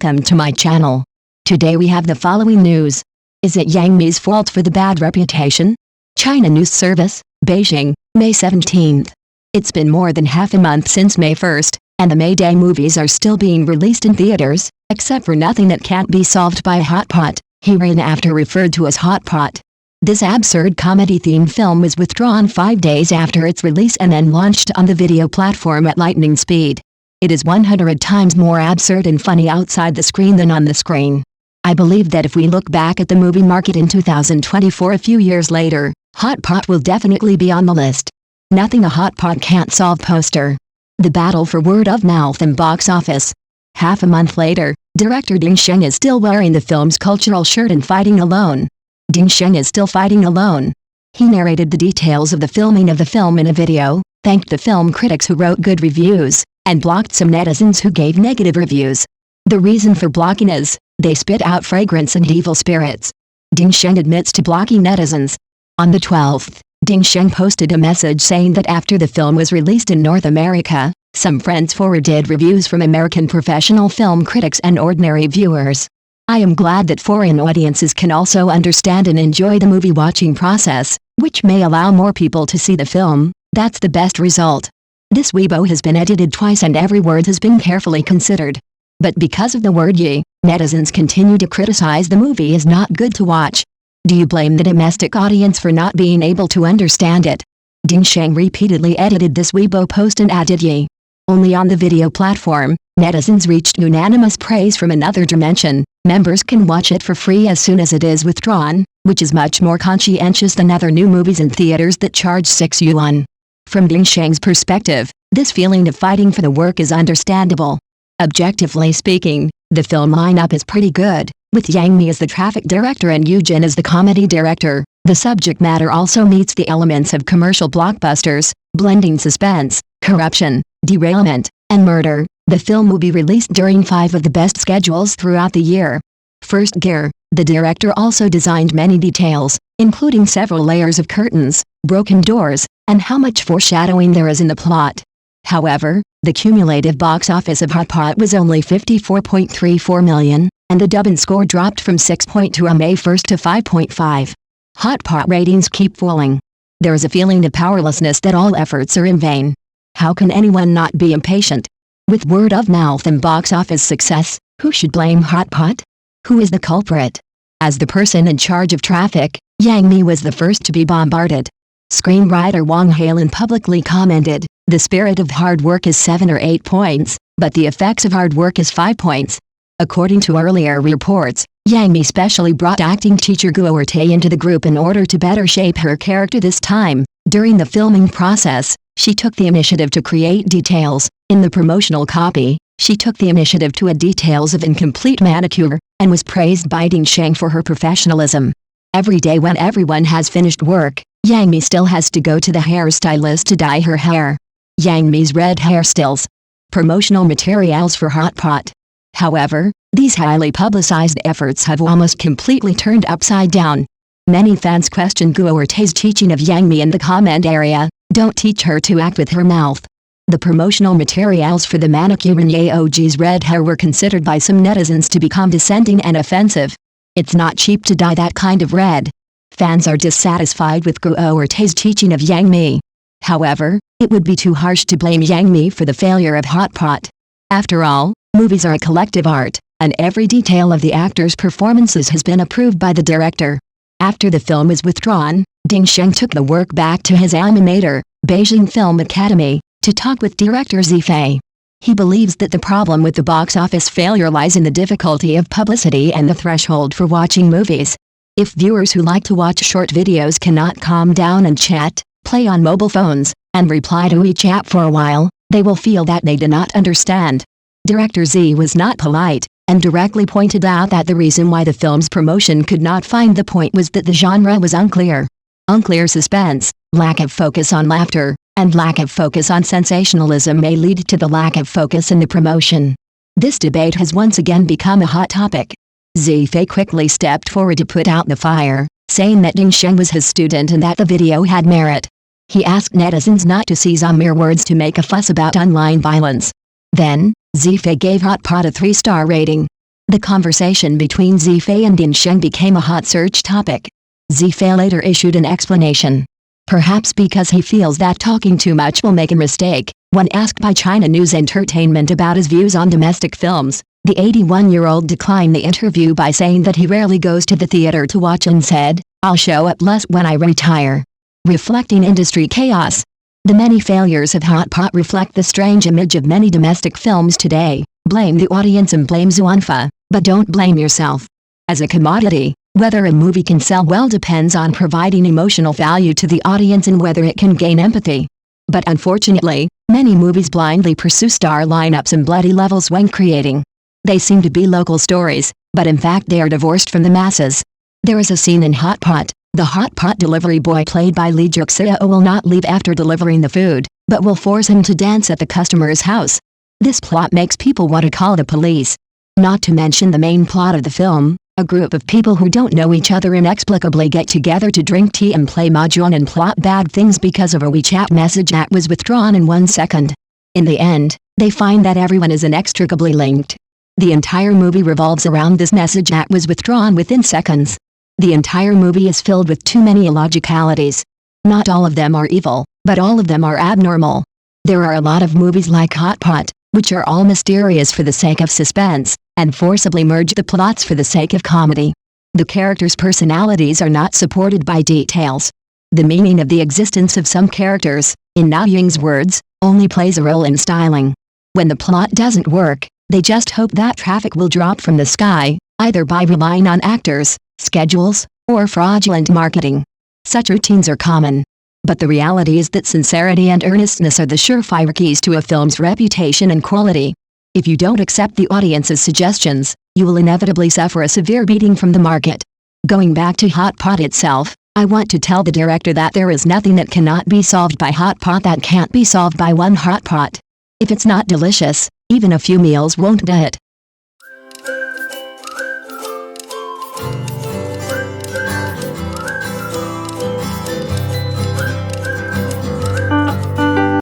Welcome to my channel. Today we have the following news. Is it Yang Mi's fault for the bad reputation? China News Service, Beijing, May 17th. It's been more than half a month since May 1st, and the May Day movies are still being released in theaters, except for Nothing That Can't Be Solved by a Hot Pot, hereinafter referred to as Hot Pot. This absurd comedy-themed film was withdrawn 5 days after its release and then launched on the video platform at lightning speed. It is 100 times more absurd and funny outside the screen than on the screen. I believe that if we look back at the movie market in 2024 a few years later, Hot Pot will definitely be on the list. Nothing a Hot Pot Can't Solve poster. The battle for word of mouth and box office. Half a month later, director Ding Sheng is still wearing the film's cultural shirt and fighting alone. Ding Sheng is still fighting alone. He narrated the details of the filming of the film in a video, thanked the film critics who wrote good reviews, and blocked some netizens who gave negative reviews. The reason for blocking is, they spit out fragrance and evil spirits. Ding Sheng admits to blocking netizens. On the 12th, Ding Sheng posted a message saying that after the film was released in North America, some friends forwarded reviews from American professional film critics and ordinary viewers. I am glad that foreign audiences can also understand and enjoy the movie watching process, which may allow more people to see the film. That's the best result. This Weibo has been edited twice and every word has been carefully considered. But because of the word ye, netizens continue to criticize the movie as not good to watch. Do you blame the domestic audience for not being able to understand it? Ding Sheng repeatedly edited this Weibo post and added ye. Only on the video platform, netizens reached unanimous praise from another dimension. Members can watch it for free as soon as it is withdrawn, which is much more conscientious than other new movies in theaters that charge 6 yuan. From Ding Sheng's perspective, this feeling of fighting for the work is understandable. Objectively speaking, the film lineup is pretty good, with Yang Mi as the traffic director and Yu Jin as the comedy director. The subject matter also meets the elements of commercial blockbusters, blending suspense, corruption, derailment, and murder. The film will be released during 5 of the best schedules throughout the year. First gear, the director also designed many details, including several layers of curtains, broken doors, and how much foreshadowing there is in the plot. However, the cumulative box office of Hot Pot was only 54.34 million, and the dub and score dropped from 6.2 on May 1st to 5.5. Hot Pot ratings keep falling. There is a feeling of powerlessness that all efforts are in vain. How can anyone not be impatient? With word of mouth and box office success, who should blame Hot Pot? Who is the culprit? As the person in charge of traffic, Yang Mi was the first to be bombarded. Screenwriter Wang Halen publicly commented, "The spirit of hard work is 7 or 8 points, but the effects of hard work is 5 points." According to earlier reports, Yang Mi specially brought acting teacher Guo Ertai into the group in order to better shape her character this time. During the filming process, she took the initiative to create details. In the promotional copy, she took the initiative to add details of incomplete manicure, and was praised by Ding Sheng for her professionalism. Every day when everyone has finished work, Yang Mi still has to go to the hairstylist to dye her hair. Yang Mi's red hairstyles. Promotional materials for Hot Pot. However, these highly publicized efforts have almost completely turned upside down. Many fans question Guo Ertai's teaching of Yang Mi in the comment area. Don't teach her to act with her mouth. The promotional materials for the manicure in Yaoji's red hair were considered by some netizens to be condescending and offensive. It's not cheap to dye that kind of red. Fans are dissatisfied with Guo Ertai's teaching of Yang Mi. However, it would be too harsh to blame Yang Mi for the failure of Hot Pot. After all, movies are a collective art, and every detail of the actors' performances has been approved by the director. After the film was withdrawn, Ding Sheng took the work back to his alma mater, Beijing Film Academy, to talk with director Fei'er. He believes that the problem with the box office failure lies in the difficulty of publicity and the threshold for watching movies. If viewers who like to watch short videos cannot calm down and chat, play on mobile phones, and reply to WeChat for a while, they will feel that they do not understand. Director Z was not polite, and directly pointed out that the reason why the film's promotion could not find the point was that the genre was unclear. Unclear suspense, lack of focus on laughter, and lack of focus on sensationalism may lead to the lack of focus in the promotion. This debate has once again become a hot topic. Fei'er quickly stepped forward to put out the fire, saying that Ding Sheng was his student and that the video had merit. He asked netizens not to seize on mere words to make a fuss about online violence. Then, Fei'er gave Hot Pot a 3-star rating. The conversation between Fei'er and Ding Sheng became a hot search topic. Fei'er later issued an explanation. Perhaps because he feels that talking too much will make a mistake. When asked by China News Entertainment about his views on domestic films, the 81-year-old declined the interview by saying that he rarely goes to the theater to watch and said, "I'll show up less when I retire." Reflecting industry chaos. The many failures of Hot Pot reflect the strange image of many domestic films today. Blame the audience and blame Zuanfa, but don't blame yourself. As a commodity, whether a movie can sell well depends on providing emotional value to the audience and whether it can gain empathy. But unfortunately, many movies blindly pursue star lineups and bloody levels when creating. They seem to be local stories, but in fact they are divorced from the masses. There is a scene in Hot Pot. The hot pot delivery boy played by Lee Juk-seo will not leave after delivering the food, but will force him to dance at the customer's house. This plot makes people want to call the police. Not to mention the main plot of the film, a group of people who don't know each other inexplicably get together to drink tea and play mahjong and plot bad things because of a WeChat message that was withdrawn in 1 second. In the end, they find that everyone is inextricably linked. The entire movie revolves around this message that was withdrawn within seconds. The entire movie is filled with too many illogicalities. Not all of them are evil, but all of them are abnormal. There are a lot of movies like Hot Pot, which are all mysterious for the sake of suspense, and forcibly merge the plots for the sake of comedy. The characters' personalities are not supported by details. The meaning of the existence of some characters, in Na Ying's words, only plays a role in styling. When the plot doesn't work, they just hope that traffic will drop from the sky, either by relying on actors, schedules, or fraudulent marketing. Such routines are common. But the reality is that sincerity and earnestness are the surefire keys to a film's reputation and quality. If you don't accept the audience's suggestions, you will inevitably suffer a severe beating from the market. Going back to Hot Pot itself, I want to tell the director that there is nothing that cannot be solved by Hot Pot that can't be solved by one Hot Pot. If it's not delicious, even a few meals won't do it.